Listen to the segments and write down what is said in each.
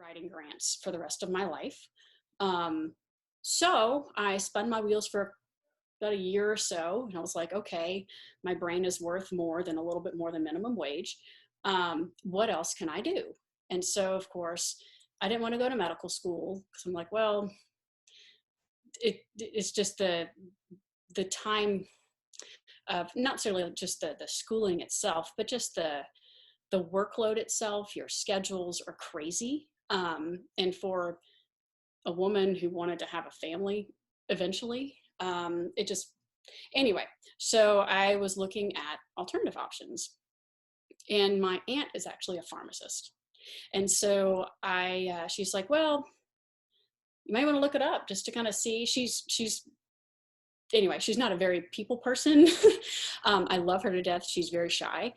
writing grants for the rest of my life. So I spun my wheels for about a year or so, and I was like, okay, my brain is worth more than a little bit more than minimum wage. What else can I do? And so, of course, I didn't want to go to medical school because I'm like, well, it's just the time of not necessarily just the schooling itself, but just the workload itself. Your schedules are crazy. And for a woman who wanted to have a family eventually, it just, anyway, so I was looking at alternative options. And my aunt is actually a pharmacist. And so she's like, well, you might want to look it up just to kind of see. Anyway, she's not a very people person. I love her to death. She's very shy.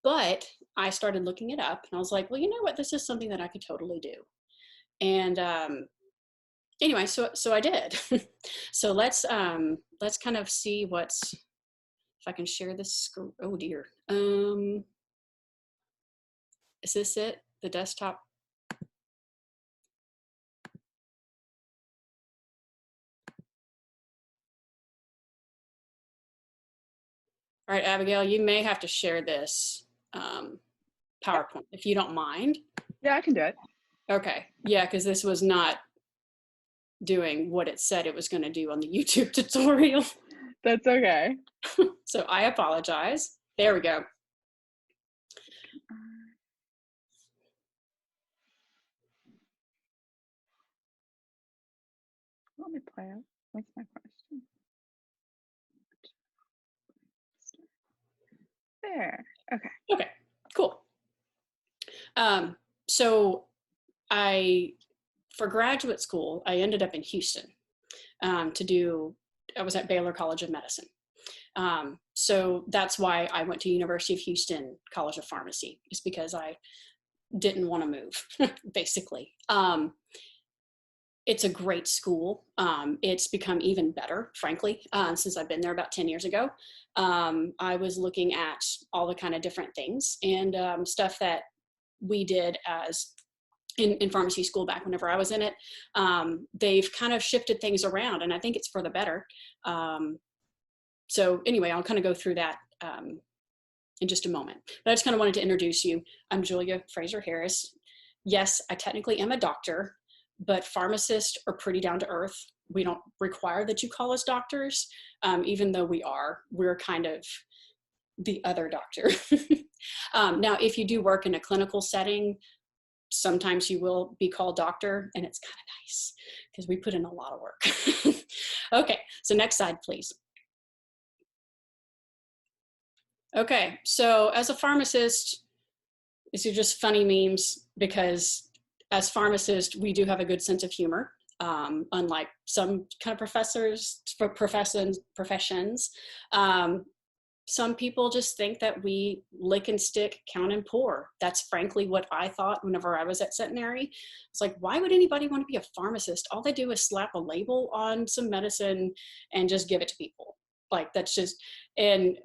But I started looking it up and I was like, well, you know what? This is something that I could totally do. And anyway, so I did. So let's kind of see if I can share this screen. Oh dear. Is this it? The desktop? All right, Abigail, you may have to share this PowerPoint if you don't mind. Yeah, I can do it. Okay, yeah, because this was not doing what it said it was going to do on the YouTube tutorial. That's okay. So I apologize. There we go. Let me play it. What's my question? There. Okay. Okay, cool. So for graduate school, I ended up in Houston I was at Baylor College of Medicine. So that's why I went to University of Houston College of Pharmacy, is because I didn't want to move, basically. It's a great school. It's become even better, frankly, since I've been there about 10 years ago. I was looking at all the kind of different things and stuff that we did as in pharmacy school back whenever I was in it. They've kind of shifted things around, and I think it's for the better. So anyway, I'll kind of go through that in just a moment. But I just kind of wanted to introduce you. I'm Julia Fraser Harris. Yes, I technically am a doctor, but pharmacists are pretty down to earth. We don't require that you call us doctors, even though we're kind of the other doctor. Now, if you do work in a clinical setting, sometimes you will be called doctor, and it's kind of nice because we put in a lot of work. Okay, so next slide, please. Okay, so as a pharmacist, these are just funny memes because as pharmacists, we do have a good sense of humor, unlike some kind of professions. Some people just think that we lick and stick, count and pour. That's frankly what I thought whenever I was at Centenary. It's like, why would anybody want to be a pharmacist? All they do is slap a label on some medicine and just give it to people. Like, that's just, and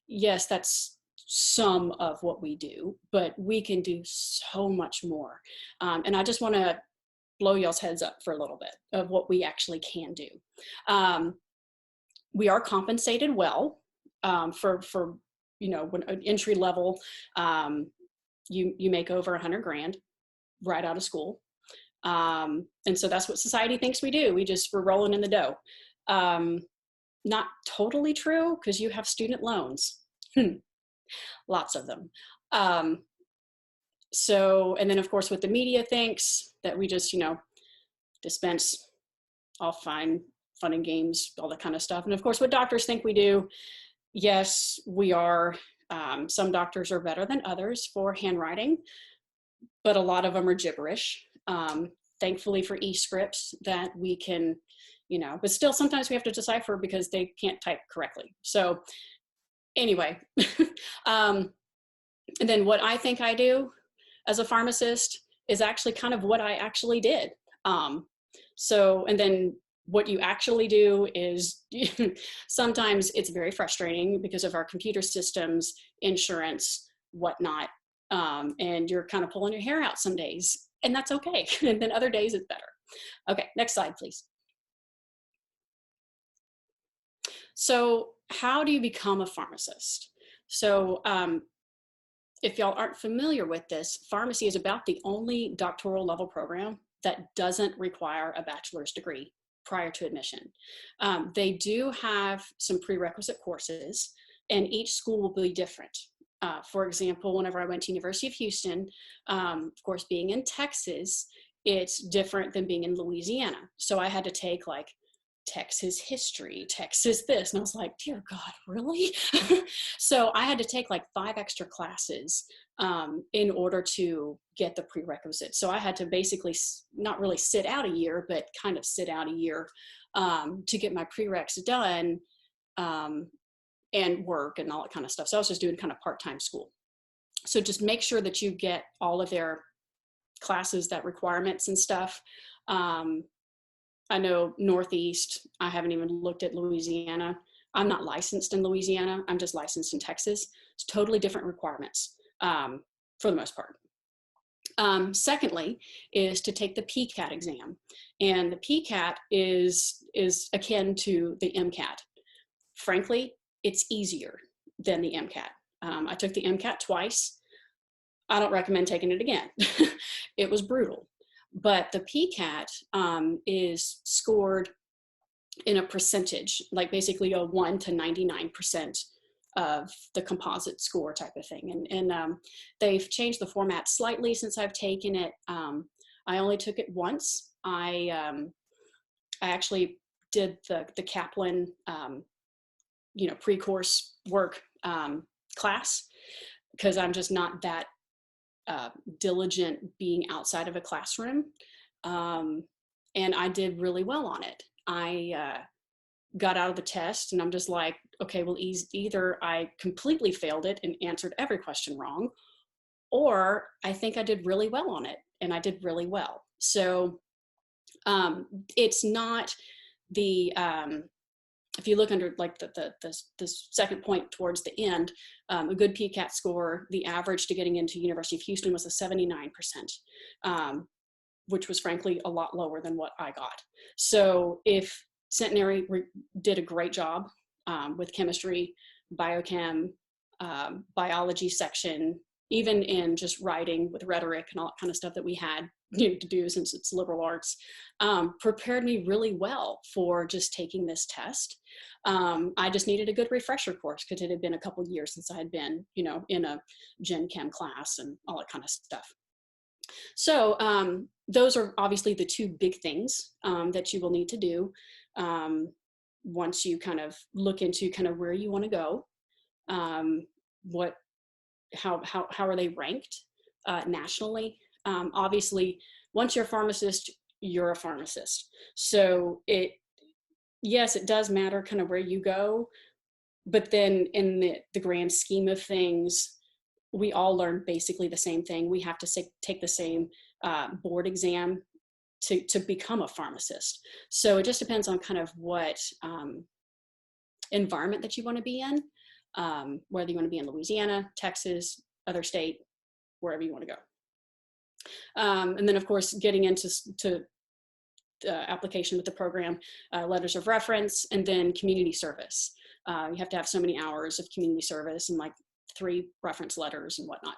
yes, that's some of what we do, but we can do so much more. And I just want to blow y'all's heads up for a little bit of what we actually can do. We are compensated well. For when an entry level, you make over 100 grand right out of school. And so that's what society thinks we do. We're rolling in the dough. Not totally true, because you have student loans, lots of them. So, and then of course what the media thinks that we just, dispense all fun and games, all that kind of stuff. And of course what doctors think we do. Yes, we are. Some doctors are better than others for handwriting, but a lot of them are gibberish. Thankfully for e-scripts that we can, but still sometimes we have to decipher because they can't type correctly. So anyway, and then what I think I do as a pharmacist is actually kind of what I actually did. So, and then what you actually do is sometimes it's very frustrating because of our computer systems, insurance, whatnot. and you're kind of pulling your hair out some days, and that's okay. And then other days it's better. Okay, next slide, please. So how do you become a pharmacist? So if y'all aren't familiar with this, pharmacy is about the only doctoral level program that doesn't require a bachelor's degree prior to admission. They do have some prerequisite courses, and each school will be different. For example, whenever I went to University of Houston, of course, being in Texas, it's different than being in Louisiana. So I had to take like Texas history, Texas this. And I was like, dear God, really? So I had to take like 5 extra classes in order to get the prerequisite. So I had to basically not really sit out a year, but kind of sit out a year to get my prereqs done and work and all that kind of stuff. So I was just doing kind of part-time school. So just make sure that you get all of their classes, that requirements and stuff. I know Northeast, I haven't even looked at Louisiana. I'm not licensed in Louisiana. I'm just licensed in Texas. It's totally different requirements for the most part. Secondly, is to take the PCAT exam. And the PCAT is akin to the MCAT. Frankly, it's easier than the MCAT. I took the MCAT twice. I don't recommend taking it again. It was brutal. But the PCAT is scored in a percentage, like basically a 1 to 99% of the composite score type of thing. And they've changed the format slightly since I've taken it. I only took it once. I actually did the Kaplan, pre-course work class, because I'm just not that diligent being outside of a classroom. And I did really well on it. I got out of the test and I'm just like, okay, well, either I completely failed it and answered every question wrong, or I think I did really well on it, and I did really well. So it's not the, if you look under like the second point towards the end, a good PCAT score, the average to getting into University of Houston was a 79%, which was frankly a lot lower than what I got. So if Centenary did a great job with chemistry, biochem, biology section, even in just writing with rhetoric and all that kind of stuff that we had to do since it's liberal arts, prepared me really well for just taking this test. I just needed a good refresher course because it had been a couple years since I had been, in a gen chem class and all that kind of stuff. So those are obviously the 2 big things that you will need to do once you kind of look into kind of where you want to go. How are they ranked nationally? Obviously, once you're a pharmacist, you're a pharmacist. So yes, it does matter kind of where you go, but then in the grand scheme of things, we all learn basically the same thing. We have to take the same board exam to become a pharmacist. So it just depends on kind of what environment that you want to be in, whether you want to be in Louisiana, Texas, other state, wherever you want to go. And then of course, getting into application with the program, letters of reference, and then community service. You have to have so many hours of community service and like 3 reference letters and whatnot.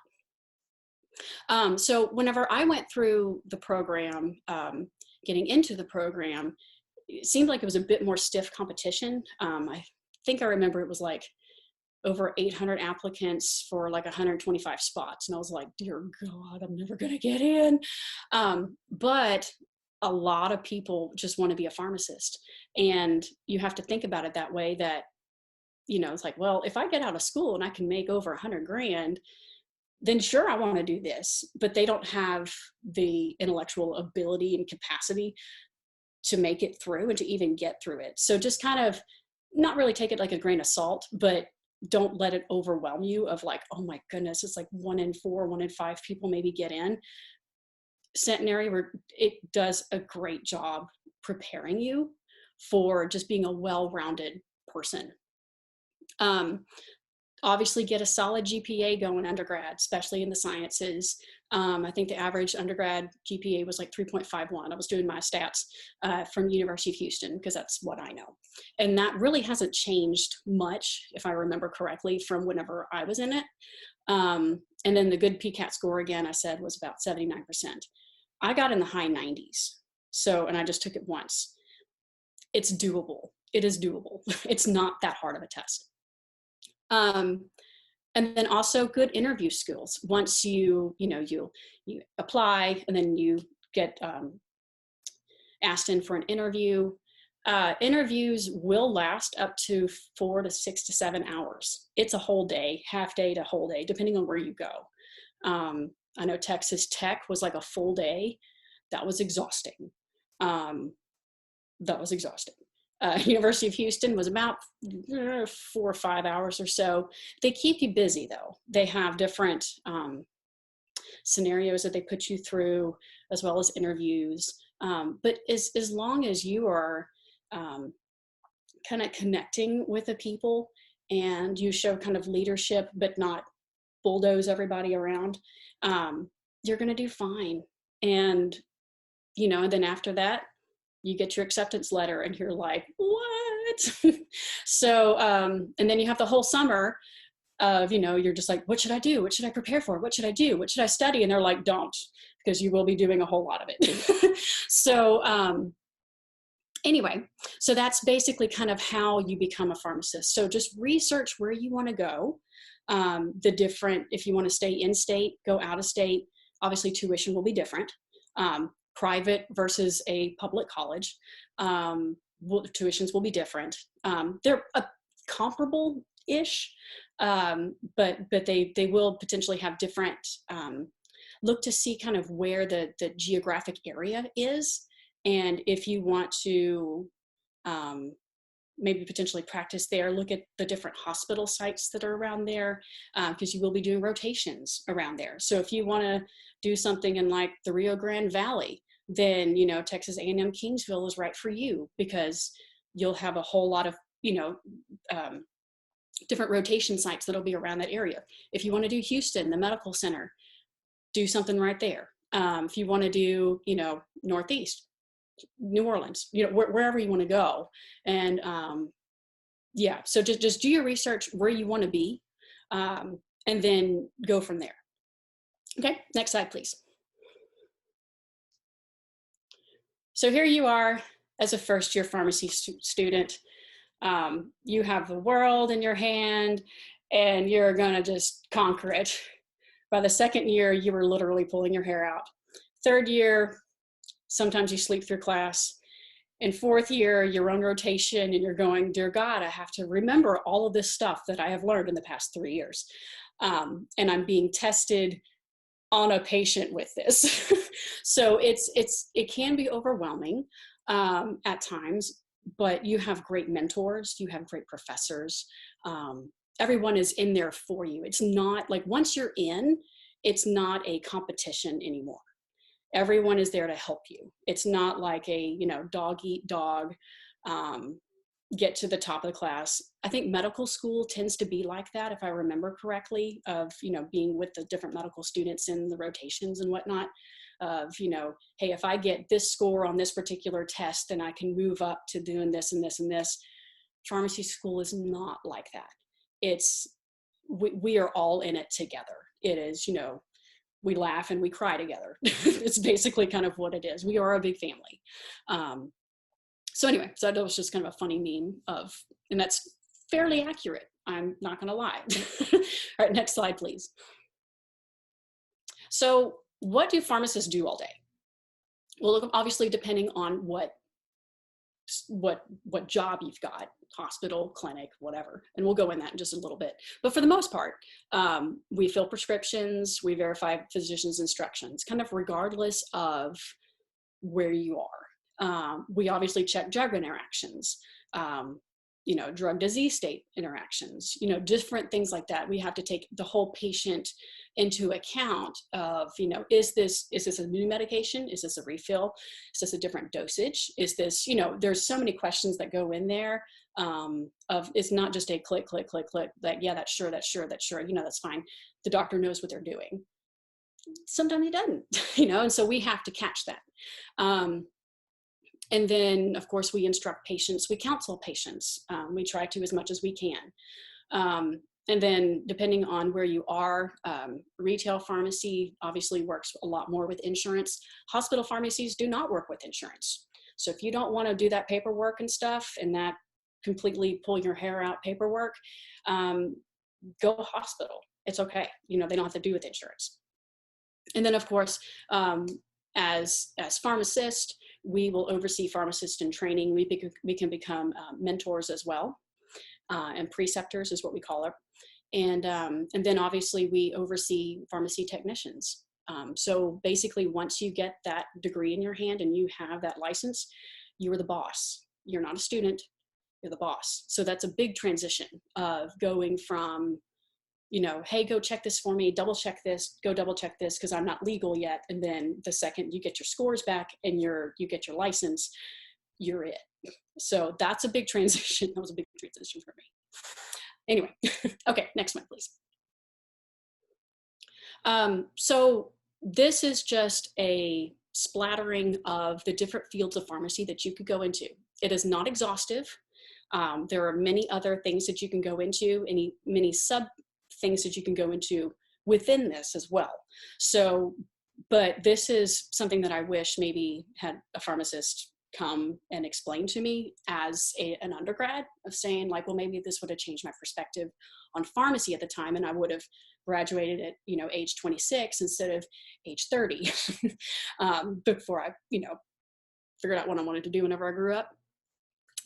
So whenever I went through the program, getting into the program, it seemed like it was a bit more stiff competition. I think I remember it was like over 800 applicants for like 125 spots. And I was like, dear God, I'm never gonna get in. But a lot of people just want to be a pharmacist. And you have to think about it that way, that, it's like, well, if I get out of school and I can make over 100 grand, then sure, I want to do this. But they don't have the intellectual ability and capacity to make it through and to even get through it. So just kind of not really take it like a grain of salt, but don't let it overwhelm you of like, oh my goodness, it's like 1 in 4, 1 in 5 people maybe get in. Centenary, it does a great job preparing you for just being a well-rounded person. Obviously get a solid GPA going undergrad, especially in the sciences. I think the average undergrad GPA was like 3.51. I was doing my stats from University of Houston because that's what I know. And that really hasn't changed much, if I remember correctly, from whenever I was in it. And then the good PCAT score, again, I said was about 79%. I got in the high 90s. So, and I just took it once. It's doable. It is doable. It's not that hard of a test. And then also good interview skills. Once you apply and then you get asked in for an interview. Interviews will last up to 4 to 6 to 7 hours. It's a whole day, half day to whole day, depending on where you go. I know Texas Tech was like a full day. That was exhausting. University of Houston was about 4 or 5 hours or so. They keep you busy though. They have different scenarios that they put you through, as well as interviews. But as long as you are kind of connecting with the people and you show kind of leadership, but not bulldoze everybody around, you're going to do fine. And, and then after that, you get your acceptance letter and you're like, what? So, and then you have the whole summer of, you're just like, what should I do? What should I prepare for? What should I do? What should I study? And they're like, don't, because you will be doing a whole lot of it. So, anyway, so that's basically kind of how you become a pharmacist. So just research where you want to go. If you want to stay in state, go out of state, obviously tuition will be different. Private versus a public college, tuitions will be different. They're comparable-ish, but they will potentially have different, look to see kind of where the geographic area is. And if you want to maybe potentially practice there, look at the different hospital sites that are around there, because you will be doing rotations around there. So if you want to do something in like the Rio Grande Valley, then, Texas A&M Kingsville is right for you, because you'll have a whole lot of, different rotation sites that'll be around that area. If you want to do Houston, the medical center, do something right there. If you want to do, Northeast, New Orleans, wherever you want to go. And yeah, so just do your research where you want to be, and then go from there. Okay, next slide, please. So here you are as a first-year pharmacy student. You have the world in your hand and you're gonna just conquer it. By the second year, you were literally pulling your hair out. Third year, sometimes you sleep through class. In fourth year, you're on rotation and you're going, dear God, I have to remember all of this stuff that I have learned in the past 3 years. And I'm being tested on a patient with this. So it can be overwhelming at times, but you have great mentors, you have great professors. Everyone is in there for you. It's not like, once you're in, it's not a competition anymore. Everyone is there to help you. It's not like a, dog eat dog, get to the top of the class. I think medical school tends to be like that, if I remember correctly, of, being with the different medical students in the rotations and whatnot, of, hey, if I get this score on this particular test, then I can move up to doing this and this and this. Pharmacy school is not like that. We are all in it together. It is, we laugh and we cry together. It's basically kind of what it is. We are a big family. So anyway, so that was just kind of a funny meme and that's fairly accurate. I'm not going to lie. All right, next slide, please. So what do pharmacists do all day? Well, obviously, depending on what job you've got, hospital, clinic, whatever, and we'll go in that in just a little bit. But for the most part, we fill prescriptions, we verify physicians' instructions, kind of regardless of where you are. We obviously check drug interactions. drug disease state interactions, different things like that. We have to take the whole patient into account of, is this a new medication? Is this a refill? Is this a different dosage? Is this, there's so many questions that go in there, it's not just a click, click, click, click, like, yeah, that's sure, that's fine. The doctor knows what they're doing. Sometimes he doesn't, and so we have to catch that. And then, of course, we instruct patients, we counsel patients. We try to as much as we can. And then depending on where you are, retail pharmacy obviously works a lot more with insurance. Hospital pharmacies do not work with insurance. So if you don't want to do that paperwork and stuff, and that completely pull your hair out paperwork, go hospital. It's okay. They don't have to do with insurance. And then, of course, as pharmacists, we will oversee pharmacists in training. We can become mentors as well, and preceptors is what we call it. And then obviously we oversee pharmacy technicians. So basically, once you get that degree in your hand and you have that license, you are the boss. You're not a student, you're the boss. So that's a big transition of going from, hey, go check this for me, double check this, go double check this, because I'm not legal yet. And then the second you get your scores back and you get your license, you're it. So that's a big transition. That was a big transition for me. Anyway, okay, next one, please. So this is just a splattering of the different fields of pharmacy that you could go into. It is not exhaustive. There are many other things that you can go into, many sub things that you can go into within this as well. So, but this is something that I wish maybe had a pharmacist come and explain to me as an undergrad, of saying like, well, maybe this would have changed my perspective on pharmacy at the time, and I would have graduated at age 26 instead of age 30 before I figured out what I wanted to do whenever I grew up.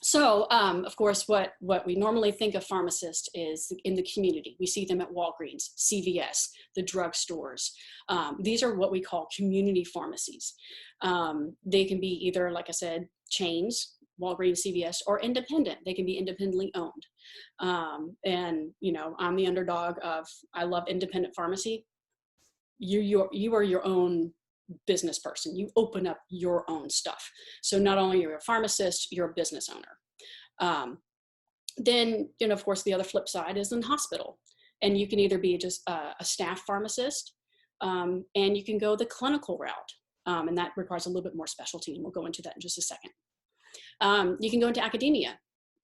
So, of course, what we normally think of pharmacists is in the community. We see them at Walgreens, CVS, the drugstores. These are what we call community pharmacies. They can be either, like I said, chains, Walgreens, CVS, or independent. They can be independently owned. And, I'm the underdog of, I love independent pharmacy. You are your own business person. You open up your own stuff. So not only are you a pharmacist, you're a business owner. Then, of course, the other flip side is in hospital. And you can either be just a staff pharmacist, and you can go the clinical route. And that requires a little bit more specialty, and we'll go into that in just a second. You can go into academia.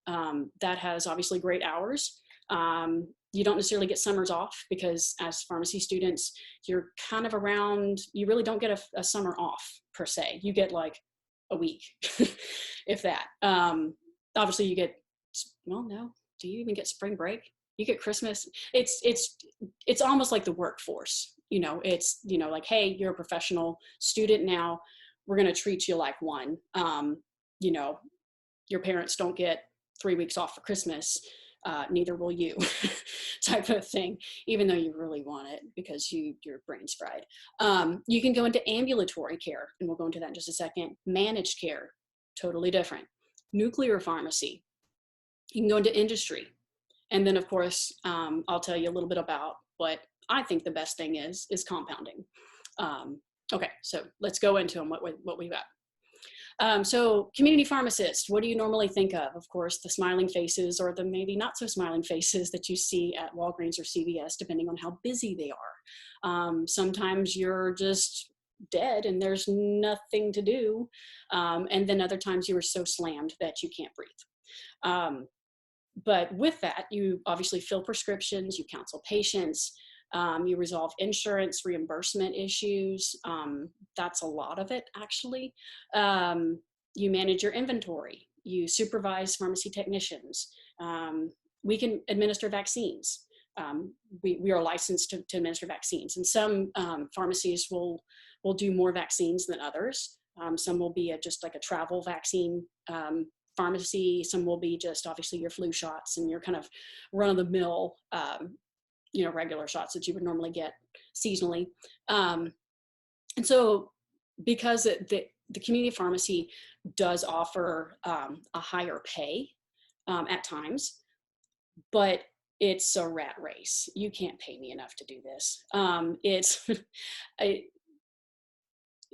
That has obviously great hours. You don't necessarily get summers off, because as pharmacy students, you're kind of around, you really don't get a summer off per se. You get like a week, if that. Obviously you get, well, no, do you even get spring break? You get Christmas. It's almost like the workforce, it's, like, hey, you're a professional student now. We're going to treat you like one. Your parents don't get 3 weeks off for Christmas. Neither will you, type of thing, even though you really want it because your brain's fried. You can go into ambulatory care, and we'll go into that in just a second. Managed care, totally different. Nuclear pharmacy. You can go into industry. And then, of course, I'll tell you a little bit about what I think the best thing is compounding. Okay, so let's go into them, what we've got. So community pharmacist, what do you normally think of? Of course, the smiling faces, or the maybe not so smiling faces that you see at Walgreens or CVS, depending on how busy they are. Sometimes you're just dead and there's nothing to do. And then other times you are so slammed that you can't breathe. But with that, you obviously fill prescriptions, you counsel patients, you resolve insurance reimbursement issues. That's a lot of it, actually. You manage your inventory. You supervise pharmacy technicians. We can administer vaccines. We are licensed to administer vaccines. And some pharmacies will do more vaccines than others. Some will be just like a travel vaccine pharmacy. Some will be just obviously your flu shots and your kind of run-of-the-mill regular shots that you would normally get seasonally. And so because the community pharmacy does offer a higher pay, at times, but it's a rat race. You can't pay me enough to do this. It's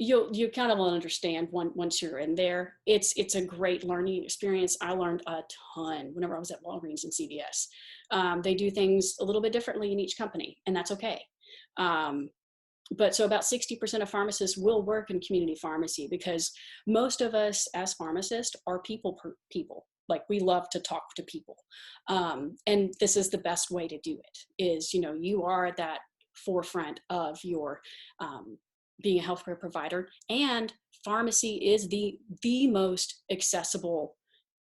you kind of will understand once you're in there. It's a great learning experience. I learned a ton whenever I was at Walgreens and CVS. They do things a little bit differently in each company, and that's okay. But so about 60% of pharmacists will work in community pharmacy, because most of us as pharmacists are people. Like, we love to talk to people. And this is the best way to do it is, you are at that forefront of your being a healthcare provider, and pharmacy is the most accessible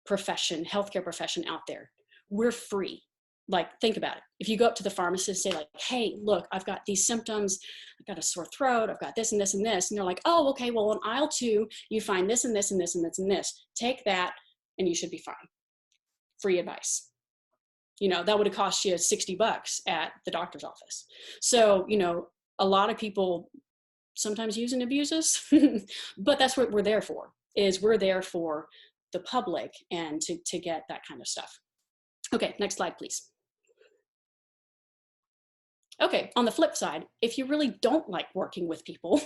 profession, healthcare profession out there. We're free. Like, think about it. If you go up to the pharmacist and say, like, hey, look, I've got these symptoms, I've got a sore throat, I've got this and this and this. And they're like, oh, okay, well, on aisle 2, you find this and this and this and this and this. Take that and you should be fine. Free advice. That would have cost you $60 at the doctor's office. So, a lot of people sometimes use and abuse us, but that's what we're there for, is we're there for the public and to get that kind of stuff. Okay, next slide, please. Okay, on the flip side, if you really don't like working with people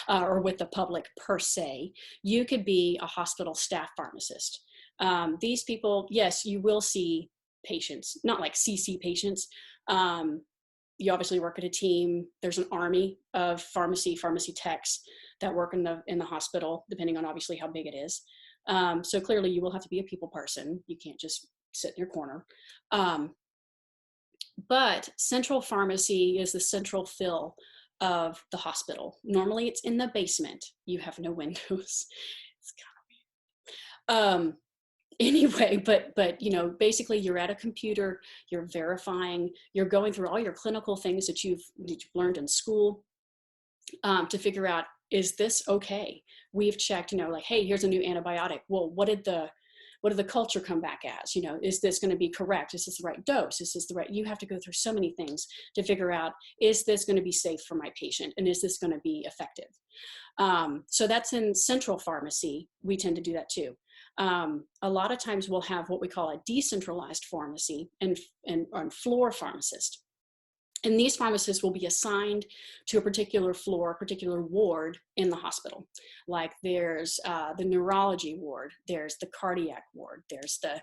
or with the public per se, you could be a hospital staff pharmacist. These people, yes, you will see patients, not like CC patients. You obviously work at a team. There's an army of pharmacy techs that work in the hospital, depending on obviously how big it is. So clearly you will have to be a people person. You can't just sit in your corner. But central pharmacy is the central fill of the hospital. Normally it's in the basement. You have no windows. It's kind of weird. Anyway, but basically you're at a computer, you're verifying, you're going through all your clinical things that you've learned in school to figure out, is this okay? We've checked, like, hey, here's a new antibiotic. Well, what did the culture come back as? Is this going to be correct? Is this the right dose? Is this the right? You have to go through so many things to figure out, is this going to be safe for my patient? And is this going to be effective? So that's in central pharmacy. We tend to do that too. A lot of times we'll have what we call a decentralized pharmacy and floor pharmacist. And these pharmacists will be assigned to a particular floor, a particular ward in the hospital. Like, there's the neurology ward, there's the cardiac ward, there's the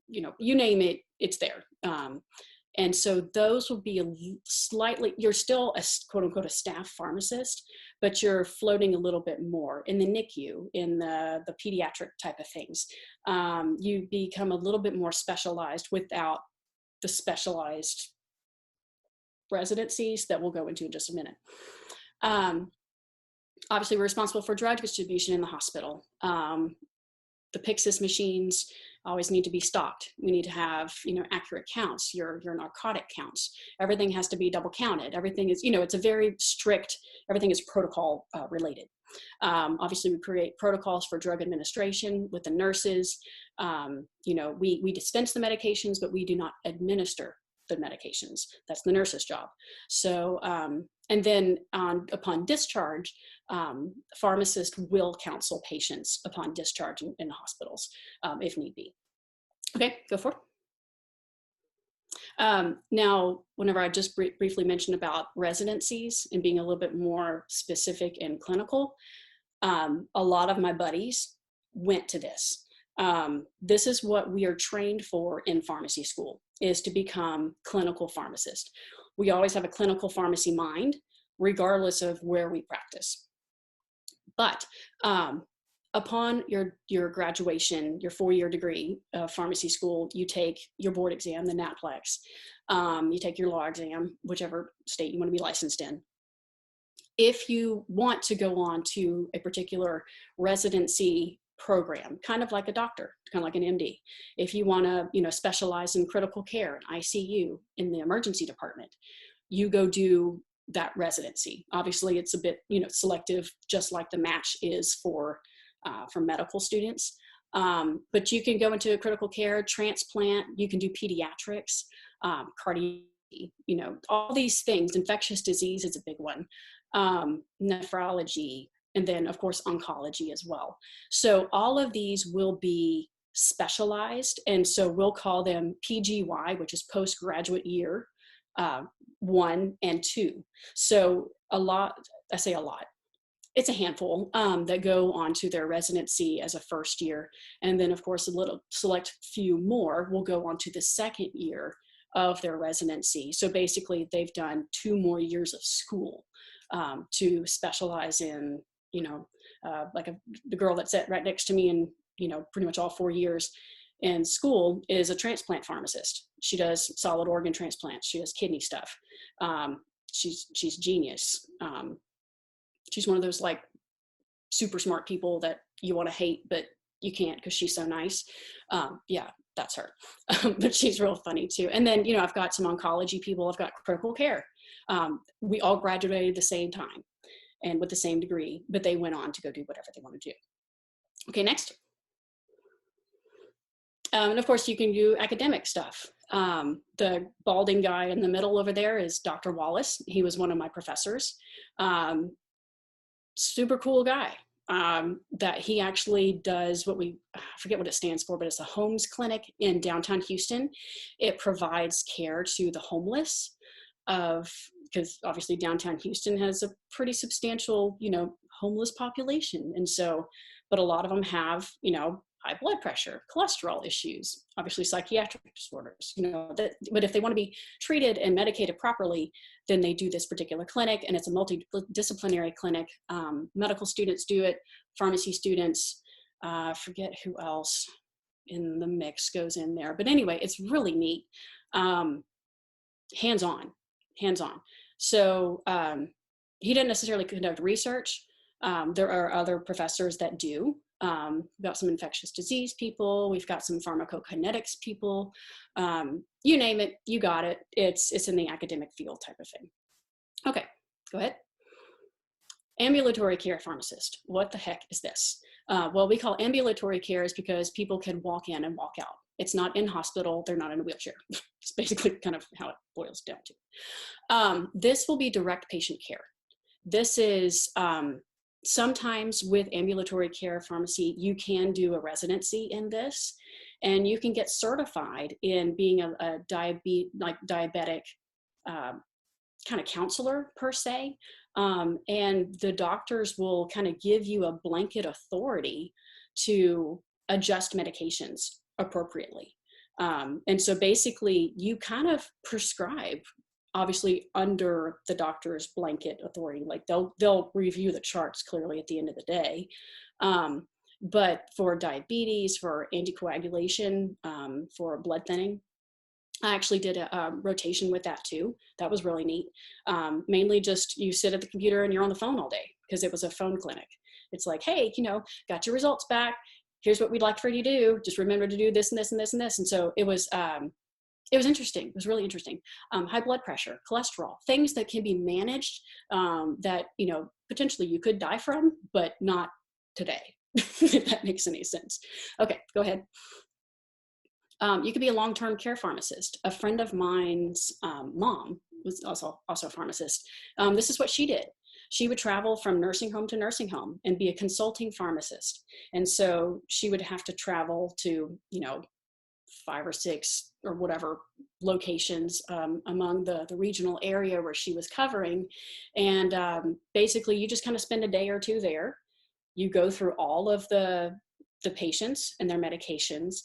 you name it, it's there. And so those will be you're still a quote unquote a staff pharmacist, but you're floating a little bit more in the NICU, in the pediatric type of things. You become a little bit more specialized without the specialized residencies that we'll go into in just a minute. Obviously, we're responsible for drug distribution in the hospital. The Pyxis machines always need to be stocked. We need to have, accurate counts, your narcotic counts. Everything has to be double counted. Everything is, it's a very strict, everything is protocol related. Obviously, we create protocols for drug administration with the nurses. We dispense the medications, but we do not administer the medications. That's the nurse's job. So, and then upon discharge, pharmacists will counsel patients upon discharge in hospitals if need be. Okay, go for it. Now, whenever I just briefly mentioned about residencies and being a little bit more specific and clinical, a lot of my buddies went to this. This is what we are trained for in pharmacy school, is to become clinical pharmacist. We always have a clinical pharmacy mind, regardless of where we practice. But upon your graduation, your 4-year degree of pharmacy school, you take your board exam, the NAPLEX. You take your law exam, whichever state you want to be licensed in. If you want to go on to a particular residency program, kind of like a doctor, kind of like an MD. If you want to, specialize in critical care, ICU, in the emergency department, you go do that residency. Obviously, it's a bit, selective, just like the match is for medical students. But you can go into critical care, transplant. You can do pediatrics, cardiology. All these things. Infectious disease is a big one. Nephrology. And then, of course, oncology as well. So all of these will be specialized. And so we'll call them PGY, which is postgraduate year 1 and 2. So a lot, I say a lot, it's a handful that go on to their residency as a first year. And then of course, a little select few more will go on to the second year of their residency. So basically they've done 2 more years of school to specialize in, you know, the girl that sat right next to me in, you know, pretty much all 4 years in school is a transplant pharmacist. She does solid organ transplants. She does kidney stuff. She's genius. She's one of those like super smart people that you want to hate, but you can't because she's so nice. Yeah, that's her. But she's real funny too. And then, you know, I've got some oncology people. I've got critical care. We all graduated the same time and with the same degree, but they went on to go do whatever they want to do. Okay, next. And of course, you can do academic stuff. The balding guy in the middle over there is Dr. Wallace. He was one of my professors. Super cool guy. That he actually does what I forget what it stands for, but it's a Homes Clinic in downtown Houston. It provides care to the homeless because obviously downtown Houston has a pretty substantial, you know, homeless population. And so, but a lot of them have, you know, high blood pressure, cholesterol issues, obviously psychiatric disorders, you know, but if they want to be treated and medicated properly, then they do this particular clinic, and it's a multidisciplinary clinic. Medical students do it, pharmacy students, forget who else in the mix goes in there. But anyway, it's really neat. Hands-on. So he didn't necessarily conduct research. There are other professors that do. We've got some infectious disease people. We've got some pharmacokinetics people. You name it, you got it. It's in the academic field type of thing. Okay, go ahead. Ambulatory care pharmacist. What the heck is this? Well, we call ambulatory care is because people can walk in and walk out. It's not in hospital. They're not in a wheelchair. It's basically kind of how it boils down to. This will be direct patient care. This is sometimes with ambulatory care pharmacy, you can do a residency in this, and you can get certified in being a diabetic kind of counselor per se. And the doctors will kind of give you a blanket authority to adjust medications appropriately. And so basically you kind of prescribe, obviously under the doctor's blanket authority, like they'll review the charts clearly at the end of the day. But for diabetes, for anticoagulation, for blood thinning, I actually did a rotation with that too. That was really neat. Mainly just you sit at the computer and you're on the phone all day because it was a phone clinic. It's like, hey, you know, got your results back. Here's what we'd like for you to do. Just remember to do this and this and this and this. And so it was interesting. It was really interesting. High blood pressure, cholesterol, things that can be managed that, you know, potentially you could die from, but not today, if that makes any sense. Okay, go ahead. You could be a long-term care pharmacist. A friend of mine's mom was also a pharmacist. This is what she did. She would travel from nursing home to nursing home and be a consulting pharmacist. And so she would have to travel to, you know, 5 or 6 or whatever locations among the regional area where she was covering. And basically you just kind of spend a day or two there. You go through all of the patients and their medications,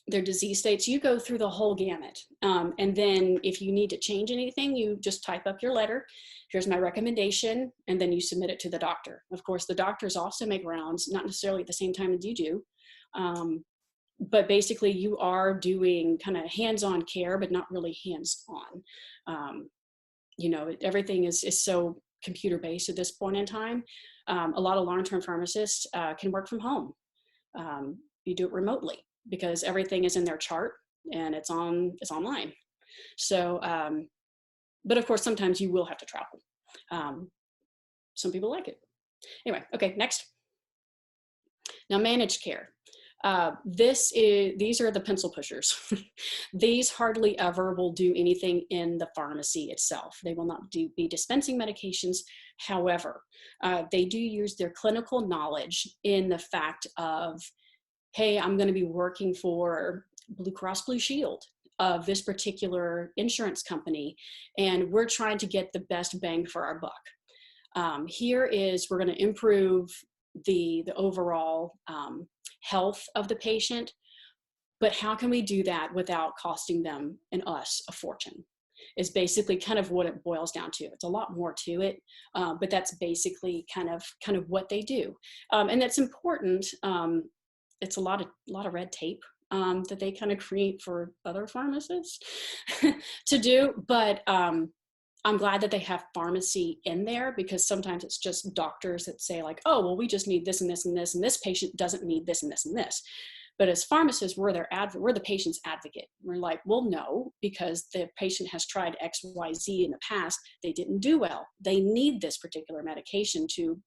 their disease states. You go through the whole gamut. And then if you need to change anything, you just type up your letter. Here's my recommendation. And then you submit it to the doctor. Of course, the doctors also make rounds, not necessarily at the same time as you do. But basically you are doing kind of hands-on care, but not really hands-on. You know, everything is so computer-based at this point in time. A lot of long-term pharmacists can work from home. You do it remotely because everything is in their chart and it's online. So, but of course, sometimes you will have to travel. Some people like it. Anyway, okay, next. Now, managed care. These are the pencil pushers. These hardly ever will do anything in the pharmacy itself. They will not be dispensing medications. However, they do use their clinical knowledge in the fact of hey, I'm going to be working for Blue Cross Blue Shield of this particular insurance company, and we're trying to get the best bang for our buck. We're going to improve the overall health of the patient, but how can we do that without costing them and us a fortune? Is basically kind of what it boils down to. It's a lot more to it, but that's basically kind of what they do, and that's important. It's a lot of red tape that they kind of create for other pharmacists to do, but I'm glad that they have pharmacy in there, because sometimes it's just doctors that say like, oh, well, we just need this and this and this, and this patient doesn't need this and this and this. But as pharmacists, we're the patient's advocate. We're like, well, no, because the patient has tried X, Y, Z in the past. They didn't do well. They need this particular medication to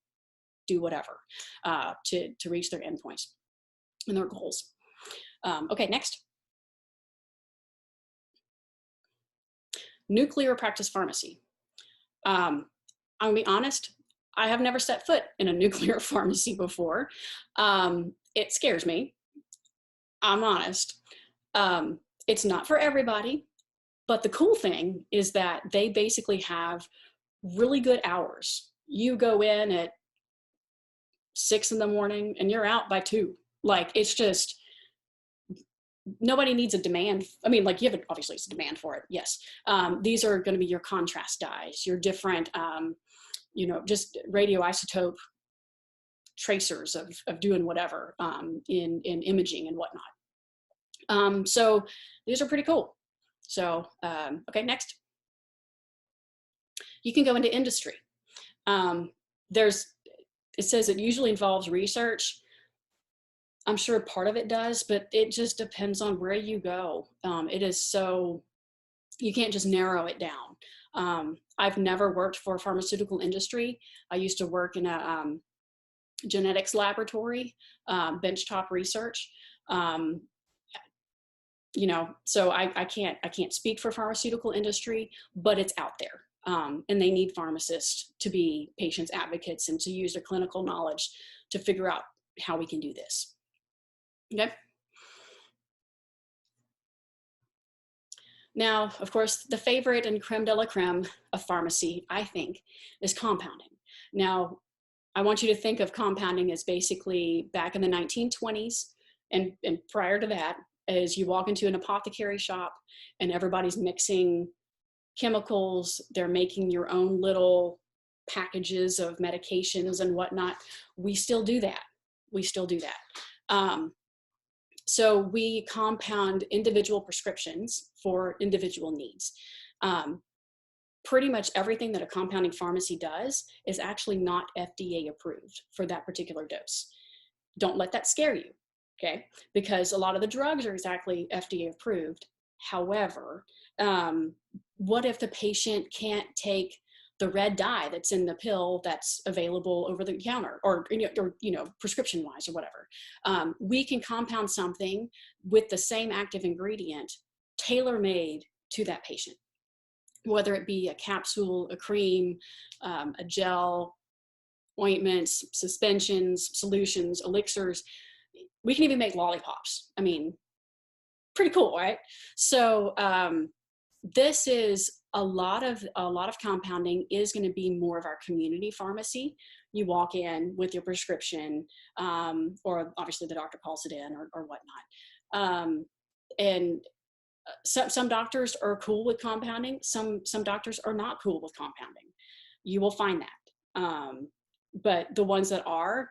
do whatever, to reach their endpoints and their goals. Okay, next. Nuclear practice pharmacy. I'm gonna be honest, I have never set foot in a nuclear pharmacy before. It scares me. I'm honest. It's not for everybody, but the cool thing is that they basically have really good hours. You go in at 6 in the morning and you're out by 2. Like, it's just, nobody needs a demand. I mean, like, you have obviously it's a demand for it. Yes. These are going to be your contrast dyes, your different, just radioisotope tracers of doing whatever in imaging and whatnot. So these are pretty cool. So, okay, next. You can go into industry. It says it usually involves research. I'm sure part of it does, but it just depends on where you go. It is so, you can't just narrow it down. I've never worked for a pharmaceutical industry. I used to work in a genetics laboratory, benchtop research. So I can't speak for pharmaceutical industry, but it's out there. And they need pharmacists to be patients advocates and to use their clinical knowledge to figure out how we can do this. Okay. Now, of course, the favorite and creme de la creme of pharmacy, I think, is compounding. Now, I want you to think of compounding as basically back in the 1920s and prior to that, as you walk into an apothecary shop and everybody's mixing chemicals, they're making your own little packages of medications and whatnot. We still do that. So we compound individual prescriptions for individual needs. Pretty much everything that a compounding pharmacy does is actually not FDA approved for that particular dose. Don't let that scare you, okay? Because a lot of the drugs are exactly FDA approved. However, what if the patient can't take the red dye that's in the pill that's available over the counter or prescription wise or whatever? We can compound something with the same active ingredient, tailor-made to that patient, whether it be a capsule, a cream, a gel, ointments, suspensions, solutions, elixirs. We can even make lollipops. I mean, pretty cool, right? So this is a lot of compounding is going to be more of our community pharmacy. You walk in with your prescription, or obviously the doctor calls it in or whatnot. And some doctors are cool with compounding. Some doctors are not cool with compounding. You will find that. But the ones that are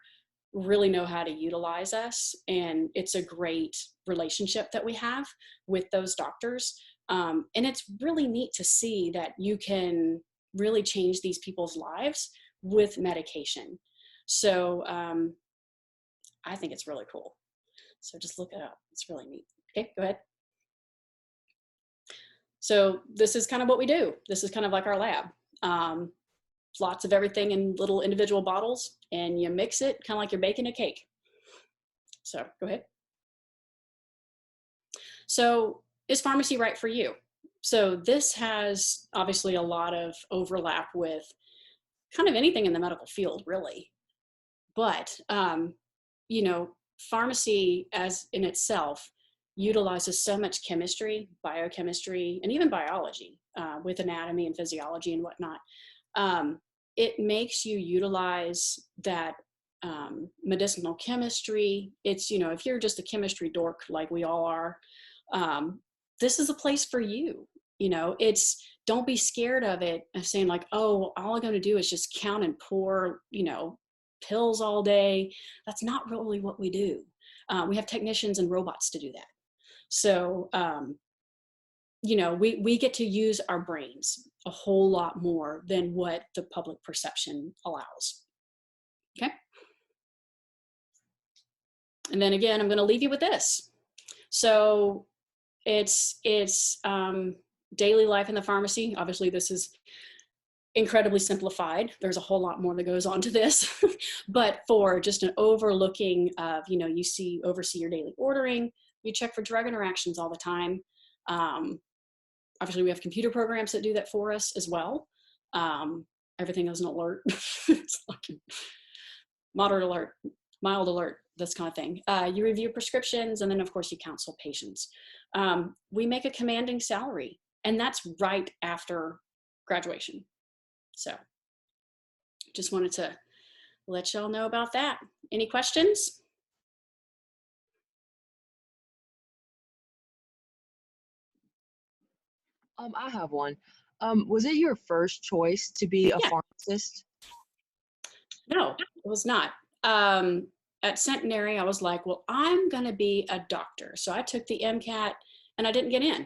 really know how to utilize us, and it's a great relationship that we have with those doctors. And it's really neat to see that you can really change these people's lives with medication. So I think it's really cool. So just look it up. It's really neat. Okay, go ahead. So this is kind of what we do. This is kind of like our lab. Lots of everything in little individual bottles, and you mix it kind of like you're baking a cake. So go ahead. So is pharmacy right for you? So this has obviously a lot of overlap with kind of anything in the medical field, really. But, pharmacy as in itself utilizes so much chemistry, biochemistry, and even biology with anatomy and physiology and whatnot. It makes you utilize that medicinal chemistry. It's, if you're just a chemistry dork like we all are, this is a place for you. It's, don't be scared of it, of saying like, oh, all I'm going to do is just count and pour, pills all day. That's not really what we do. We have technicians and robots to do that. So, we get to use our brains a whole lot more than what the public perception allows. Okay. And then again, I'm going to leave you with this. So it's daily life in the pharmacy. Obviously, this is incredibly simplified. There's a whole lot more that goes on to this, but for just an overlooking of, you oversee your daily ordering, you check for drug interactions all the time. Obviously, we have computer programs that do that for us as well. Everything is an alert. It's like moderate alert, mild alert, this kind of thing. You review prescriptions, and then, of course, you counsel patients. We make a commanding salary, and that's right after graduation. So just wanted to let y'all know about that. Any questions? I have one. Was it your first choice to be a Yeah. pharmacist? No, it was not. At Centenary, I was like, well, I'm going to be a doctor. So I took the MCAT and I didn't get in.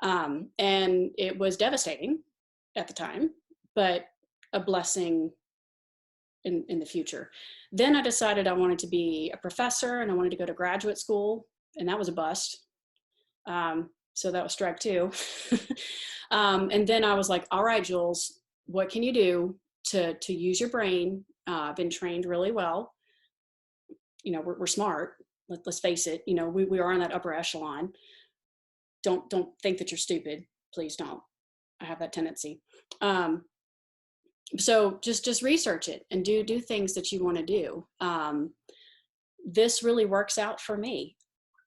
And it was devastating at the time, but a blessing in the future. Then I decided I wanted to be a professor and I wanted to go to graduate school, and that was a bust. So that was strike two. And then I was like, all right, Jules, what can you do to use your brain? I've been trained really well. We're smart. Let's face it. We are in that upper echelon. Don't think that you're stupid. Please don't. I have that tendency. So just research it and do things that you want to do. This really works out for me.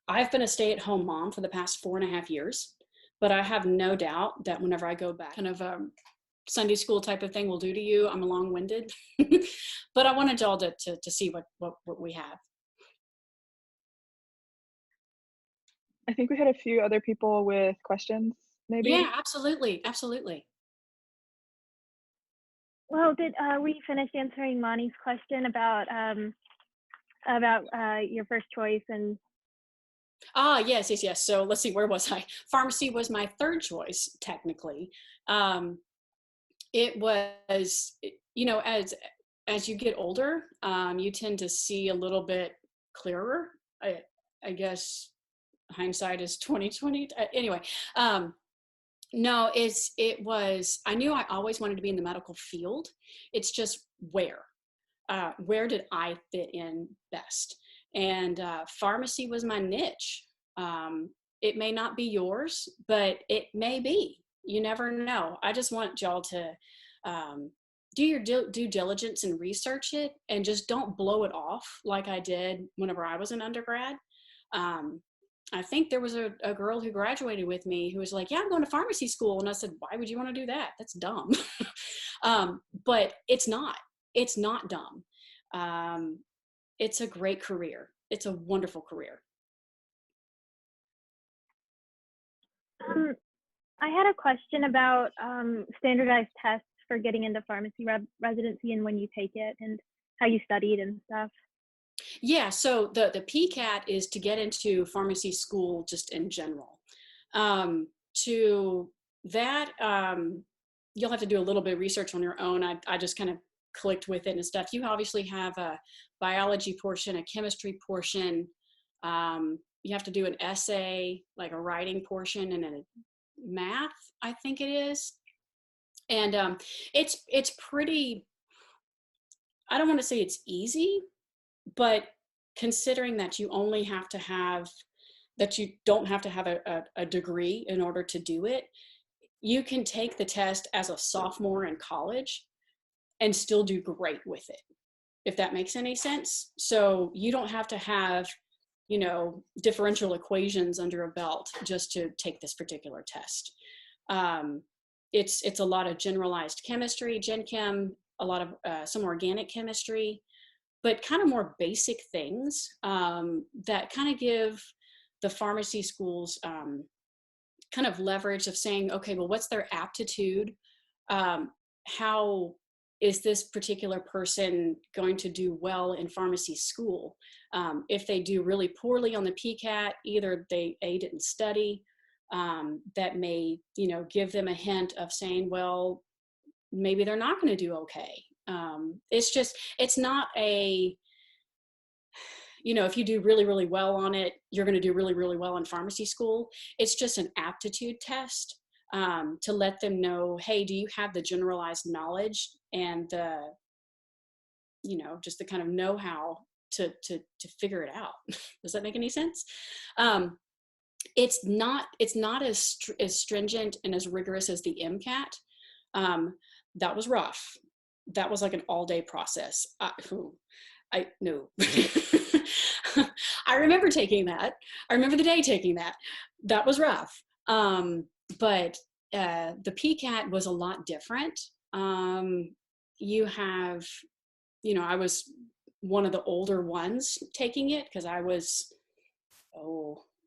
I've been a stay-at-home mom for the past 4.5 years, but I have no doubt that whenever I go back, kind of a Sunday school type of thing will do to you. I'm long-winded, but I wanted y'all to see what we have. I think we had a few other people with questions, maybe. Yeah, absolutely. Absolutely. Well, did we finish answering Monty's question about your first choice? And yes. So let's see, where was I? Pharmacy was my third choice, technically. It was, as you get older, you tend to see a little bit clearer. I guess hindsight is 2020. Anyway, no, it was, I knew I always wanted to be in the medical field. It's just where did I fit in best? And pharmacy was my niche. It may not be yours, but it may be. You never know. I just want y'all to do your due diligence and research it, and just don't blow it off like I did whenever I was an undergrad. I think there was a girl who graduated with me who was like, yeah, I'm going to pharmacy school. And I said, why would you want to do that? That's dumb. But it's not dumb. It's a great career. It's a wonderful career. I had a question about standardized tests for getting into pharmacy residency and when you take it and how you studied and stuff. Yeah, so the PCAT is to get into pharmacy school just in general. To that, you'll have to do a little bit of research on your own. I just kind of clicked with it and stuff. You obviously have a biology portion, a chemistry portion. You have to do an essay, like a writing portion, and then a math, I think it is. And it's pretty, I don't want to say it's easy, but considering that you only have to have, that you don't have to have a degree in order to do it, you can take the test as a sophomore in college and still do great with it. if that makes any sense. So you don't have to have, you know, differential equations under a belt just to take this particular test. It's a lot of generalized chemistry, gen chem, a lot of some organic chemistry, but kind of more basic things that kind of give the pharmacy schools kind of leverage of saying, okay, well, what's their aptitude? How is this particular person going to do well in pharmacy school? If they do really poorly on the PCAT, either they didn't study, that may, you know, give them a hint of saying, well, maybe they're not going to do okay. It's not a, you know, if you do really, really well on it, you're going to do really, really well in pharmacy school. It's just an aptitude test to let them know, hey, do you have the generalized knowledge and the, you know, just the kind of know-how to figure it out. Does that make any sense? It's not as stringent and as rigorous as the MCAT. That was rough. That was like an all-day process. No. I remember taking that. I remember the day taking that. That was rough. But the PCAT was a lot different. You have, you know, I was one of the older ones taking it because I was,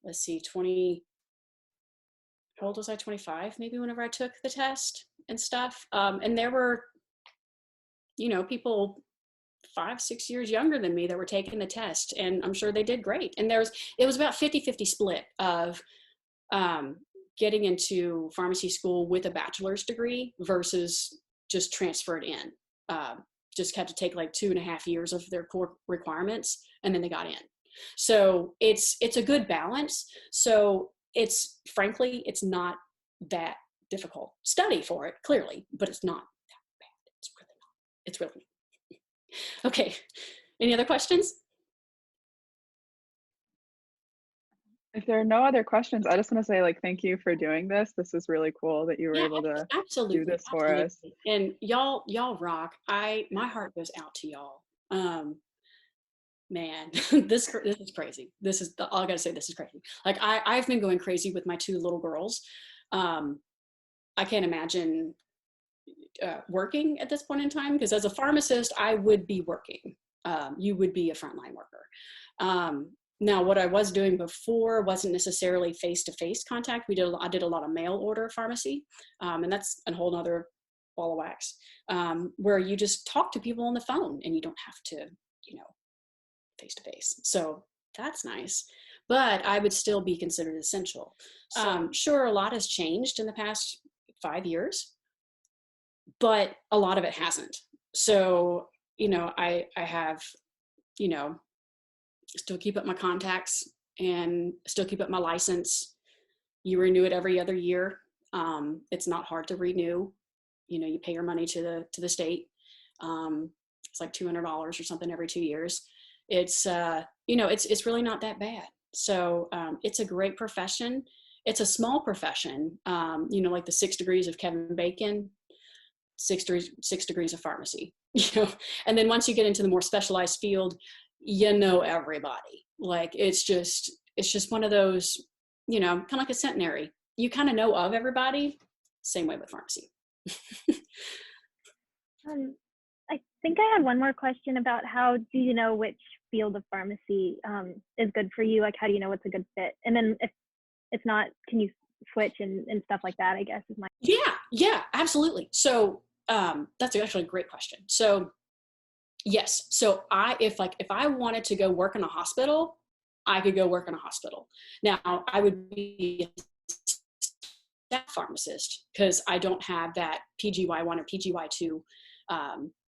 let's see, 20, how old was I? 25, maybe, whenever I took the test and stuff. And there were, you know, people 5-6 years younger than me that were taking the test, and I'm sure they did great. And it was about 50-50 split of getting into pharmacy school with a bachelor's degree versus just transferred in. Just had to take like 2.5 years of their core requirements, and then they got in. So it's a good balance. So frankly, it's not that difficult. Study for it, clearly, but it's not that bad. It's really not. Okay, any other questions? If there are no other questions, I just want to say, like, thank you for doing this. This is really cool that you were able to absolutely, do this for us. And y'all rock. My heart goes out to y'all. Man, this is crazy. All I gotta say, this is crazy. Like I've been going crazy with my 2 little girls. I can't imagine working at this point in time, because as a pharmacist, I would be working. You would be a frontline worker. Now, what I was doing before wasn't necessarily face-to-face contact. I did a lot of mail order pharmacy, and that's a whole nother ball of wax, where you just talk to people on the phone and you don't have to, you know, face-to-face. So that's nice, but I would still be considered essential. Sure, a lot has changed in the past 5 years, but a lot of it hasn't. So, you know, I have, you know, still keep up my contacts and still keep up my license. You renew it every other year. It's not hard to renew. You know, you pay your money to the state. It's like $200 or something every 2 years. It's, you know, it's really not that bad. So it's a great profession. It's a small profession, you know, like the 6 degrees of Kevin Bacon, 6 degrees of pharmacy, you know. And then once you get into the more specialized field, you know everybody. Like it's just one of those, you know, kind of like a Centenary. You kind of know of everybody. Same way with pharmacy. I think I had one more question about how do you know which field of pharmacy is good for you? Like, how do you know what's a good fit? And then if it's not, can you switch and stuff like that, I guess is my. Yeah, absolutely. So that's actually a great question. So yes. So if I wanted to go work in a hospital, I could go work in a hospital. Now I would be a staff pharmacist because I don't have that PGY1 or PGY2,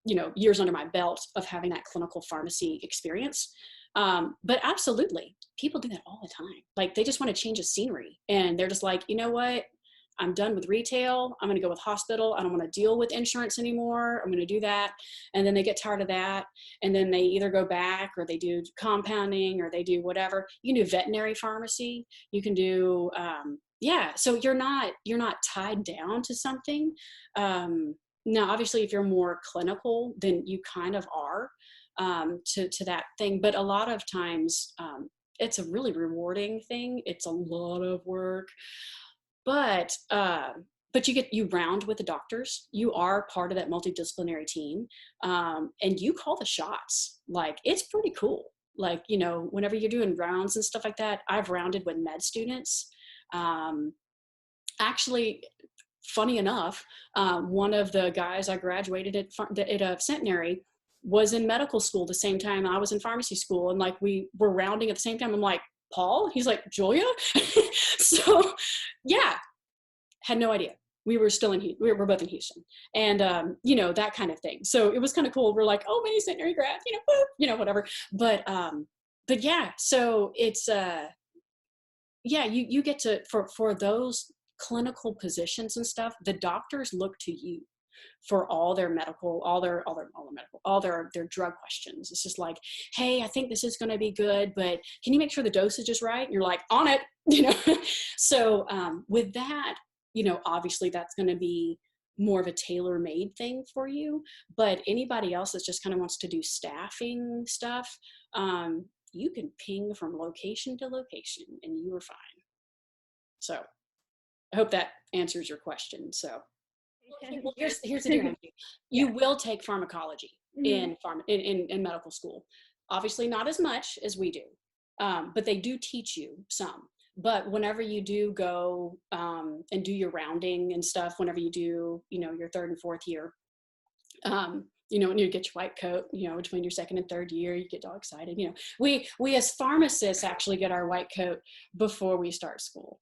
you know, years under my belt of having that clinical pharmacy experience. But absolutely, people do that all the time. Like they just want to change the scenery and they're just like, you know what? I'm done with retail. I'm going to go with hospital. I don't want to deal with insurance anymore. I'm going to do that. And then they get tired of that. And then they either go back or they do compounding or they do whatever. You can do veterinary pharmacy. You can do, so you're not tied down to something. Now, obviously, if you're more clinical, then you kind of are to that thing. But a lot of times, it's a really rewarding thing. It's a lot of work, but you round with the doctors. You are part of that multidisciplinary team, and you call the shots. Like, it's pretty cool. Like, you know, whenever you're doing rounds and stuff like that, I've rounded with med students. Actually, funny enough, one of the guys I graduated at Centenary was in medical school the same time I was in pharmacy school. And like, we were rounding at the same time. I'm like, Paul? He's like, Julia? So yeah, had no idea. We were still we were both in Houston, and you know, that kind of thing. So it was kind of cool. We're like, oh, many Centenary grads, you know, whatever. But yeah, so it's yeah, you get to, for those clinical positions and stuff, the doctors look to you for all their medical, all their drug questions. It's just like, hey, I think this is going to be good, but can you make sure the dosage is right? And you're like, on it, you know. So with that, you know, obviously that's going to be more of a tailor-made thing for you. But anybody else that just kind of wants to do staffing stuff, you can ping from location to location and you are fine. So I hope that answers your question. So well, here's the deal. You will take pharmacology in medical school. Obviously not as much as we do, but they do teach you some. But whenever you do go and do your rounding and stuff, whenever you do, you know, your third and fourth year, you know, when you get your white coat, you know, between your second and third year, you get all excited. You know, we as pharmacists actually get our white coat before we start school.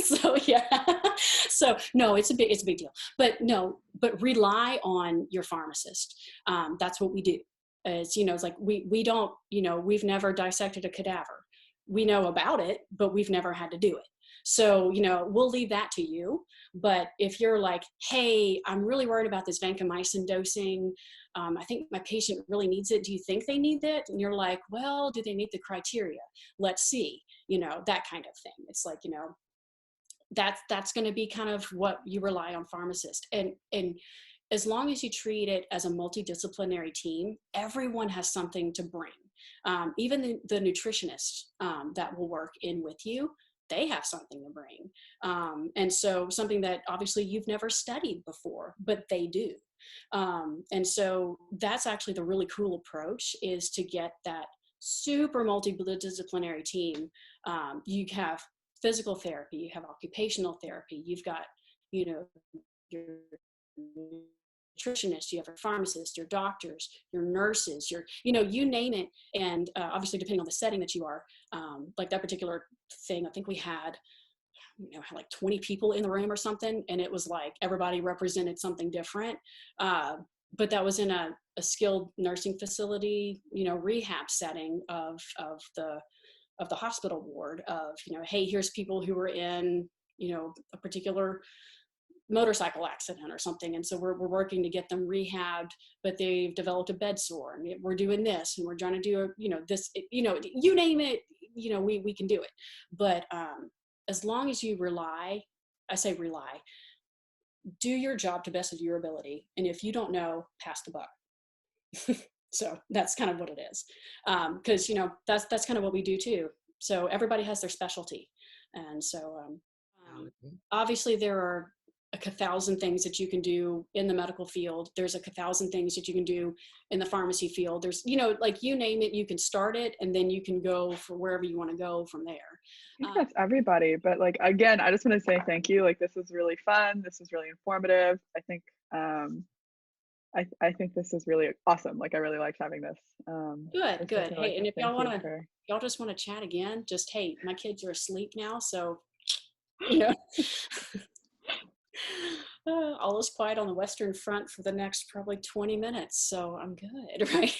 So yeah, so no, it's a big deal. But rely on your pharmacist. That's what we do. It's, you know, it's like we don't, you know, we've never dissected a cadaver. We know about it, but we've never had to do it. So, you know, we'll leave that to you. But if you're like, hey, I'm really worried about this vancomycin dosing. I think my patient really needs it. Do you think they need it? And you're like, well, do they meet the criteria? Let's see, you know, that kind of thing. It's like, you know, that's going to be kind of what you rely on pharmacists. And as long as you treat it as a multidisciplinary team, everyone has something to bring. Even the nutritionist that will work in with you, they have something to bring. And so something that obviously you've never studied before, but they do. And so that's actually the really cool approach, is to get that super multidisciplinary team. You have physical therapy, you have occupational therapy, you've got, you know, your nutritionist, you have your pharmacist, your doctors, your nurses, your, you know, you name it. And obviously depending on the setting that you are, like that particular thing, I think we had, you know, like 20 people in the room or something, and it was like everybody represented something different. But that was in a skilled nursing facility, you know, rehab setting of the hospital ward, of, you know, hey, here's people who were in, you know, a particular motorcycle accident or something, and so we're working to get them rehabbed, but they've developed a bed sore, and we're doing this, and we're trying to do you know, this, you know, you name it, you know, we can do it. But as long as you rely, do your job to the best of your ability, and if you don't know, pass the buck. So that's kind of what it is, because, you know, that's kind of what we do too. So everybody has their specialty, and so obviously there are a 1,000 things that you can do in the medical field. There's a 1,000 things that you can do in the pharmacy field. There's, you know, like, you name it, you can start it, and then you can go for wherever you want to go from there. I think that's everybody. But like, again, I just want to say thank you. Like, this is really fun. This is really informative. I think I think this is really awesome. Like, I really liked having this. Good. Hey, and if y'all want to, for... y'all just want to chat again, just, hey, my kids are asleep now, so, you know, all is quiet on the Western Front for the next probably 20 minutes, so I'm good, right?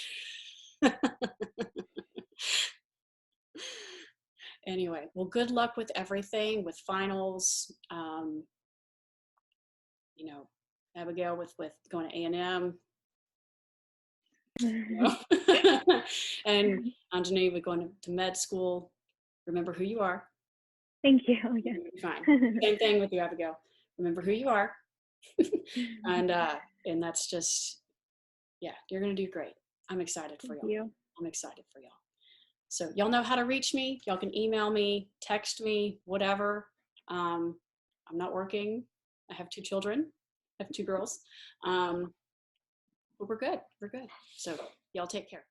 Anyway, well, good luck with everything, with finals. You know, Abigail with going to A&M, you know? And Anjani with going to med school. Remember who you are. Thank you. Yeah. Fine. Same thing with you, Abigail. Remember who you are. And that's just, yeah, you're going to do great. I'm excited for Thank y'all. you. I'm excited for y'all. So y'all know how to reach me. Y'all can email me, text me, whatever. I'm not working. I have 2 children. I have 2 girls. But we're good. We're good. So y'all take care.